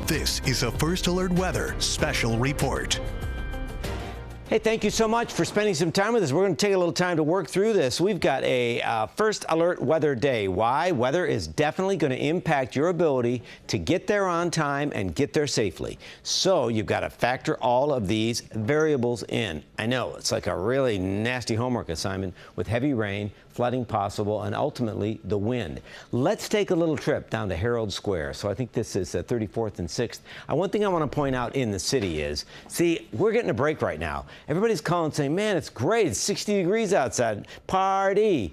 This is a First Alert Weather Special Report. Hey, thank you so much for spending some time with us. We're going to take a little time to work through this. We've got a First Alert Weather Day. Why? Weather is definitely going to impact your ability to get there on time and get there safely. So you've got to factor all of these variables in. I know it's like a really nasty homework assignment with heavy rain, flooding possible, and ultimately the wind. Let's take a little trip down to Herald Square. So I think this is 34th and 6th. One thing I want to point out in the city is, see, we're getting a break right now. Everybody's calling saying, man, it's great. It's 60 degrees outside. Party.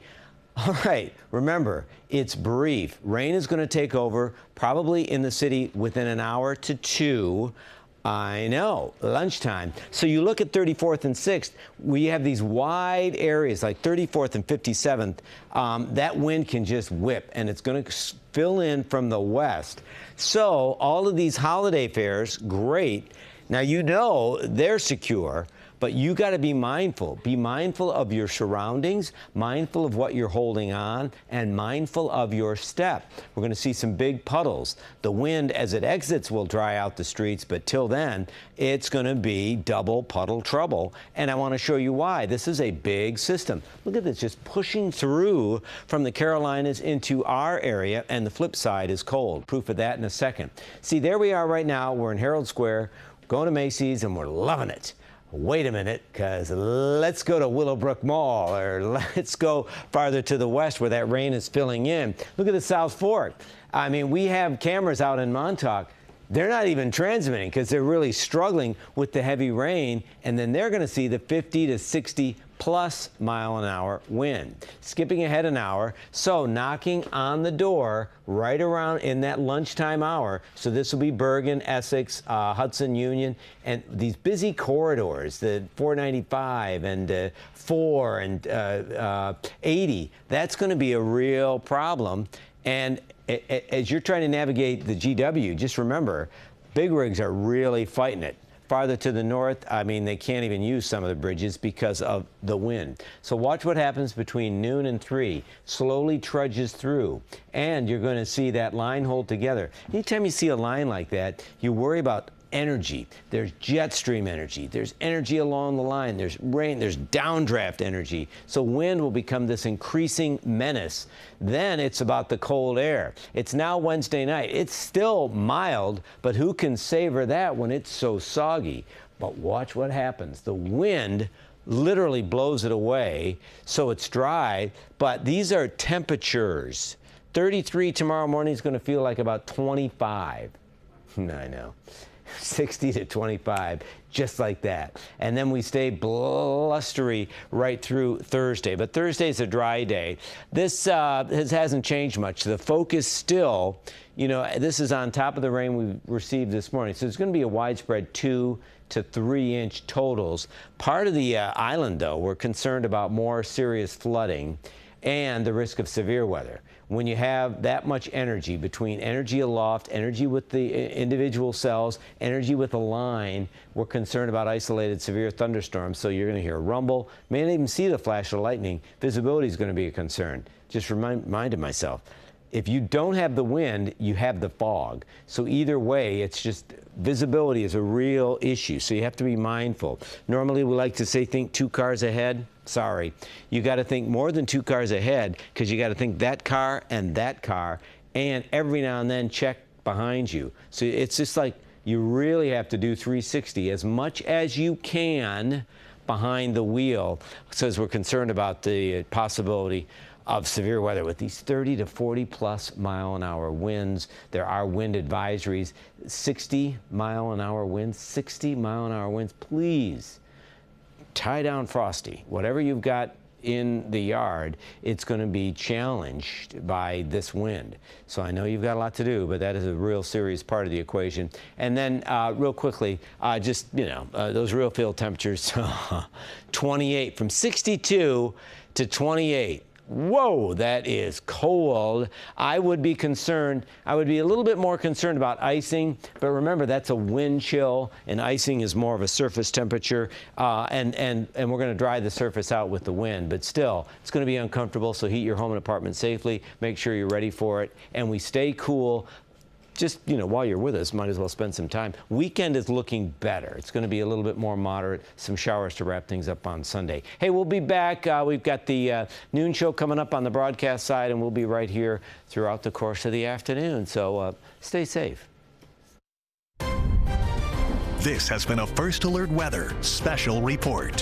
All right. Remember, it's brief. Rain is going to take over probably in the city within an hour to two. I know, lunchtime. So you look at 34th and 6th, we have these wide areas like 34th and 57th. That wind can just whip, and it's going to fill in from the west. So all of these holiday fairs, great. Now, you know they're secure, but you got to be mindful. Be mindful of your surroundings, mindful of what you're holding on, and mindful of your step. We're going to see some big puddles. The wind, as it exits, will dry out the streets, but till then, it's going to be double puddle trouble. And I want to show you why. This is a big system. Look at this, just pushing through from the Carolinas into our area, and the flip side is cold. Proof of that in a second. See, there we are right now. We're in Herald Square, going to Macy's, and we're loving it. Wait a minute, because let's go to Willowbrook Mall, or let's go farther to the west where that rain is filling in. Look at the South Fork. I mean, we have cameras out in Montauk. They're not even transmitting because they're really struggling with the heavy rain, and then they're going to see the 50 to 60 plus mile-an-hour wind. Skipping ahead an hour, so knocking on the door right around in that lunchtime hour. So this will be Bergen, Essex, Hudson, Union, and these busy corridors, the 495 and 4 and 80. That's going to be a real problem. And as you're trying to navigate the GW, just remember, big rigs are really fighting it. Farther to the north, I mean, they can't even use some of the bridges because of the wind. So watch what happens between noon and 3. Slowly trudges through, and you're going to see that line hold together. Anytime you see a line like that, you worry about energy. There's jet stream energy. There's energy along the line. There's rain. There's downdraft energy. So wind will become this increasing menace. Then it's about the cold air. It's now Wednesday night. It's still mild, but who can savor that when it's so soggy? But watch what happens. The wind literally blows it away, so it's dry. But these are temperatures. 33 tomorrow morning is going to feel like about 25. I know. 60 to 25, just like that. And then we stay blustery right through Thursday. But Thursday's a dry day. This hasn't changed much. The focus still, you know, this is on top of the rain we received this morning. So it's going to be a widespread 2 to 3 inch totals. Part of the island, though, we're concerned about more serious flooding and the risk of severe weather. When you have that much energy between energy aloft, energy with the individual cells, energy with the line, we're concerned about isolated severe thunderstorms. So you're going to hear a rumble, may not even see the flash of lightning. Visibility is going to be a concern. Just reminded myself. If you don't have the wind, you have the fog. So either way, it's just visibility is a real issue. So you have to be mindful. Normally, we like to say think 2 cars ahead. Sorry. You got to think more than 2 cars ahead, because you got to think that car, and every now and then check behind you. So it's just like you really have to do 360 as much as you can behind the wheel, says we're concerned about the possibility of severe weather with these 30 to 40 plus mile-an-hour winds. There are wind advisories, 60 mile-an-hour winds, 60 mile-an-hour winds. Please tie down Frosty. Whatever you've got in the yard, it's going to be challenged by this wind. So I know you've got a lot to do, but that is a real serious part of the equation. And then real quickly, just, you know, those real field temperatures, 28, from 62 to 28. Whoa, that is cold. I would be concerned. I would be a little bit more concerned about icing, but remember, that's a wind chill, and icing is more of a surface temperature, and we're going to dry the surface out with the wind. But still, it's going to be uncomfortable, so heat your home and apartment safely. Make sure you're ready for it, and we stay cool. just, you know, while you're with us, might as well spend some time. Weekend is looking better. It's going to be a little bit more moderate. Some showers to wrap things up on Sunday. Hey, we'll be back. We've got the noon show coming up on the broadcast side, and we'll be right here throughout the course of the afternoon. So stay safe. This has been a First Alert Weather Special Report.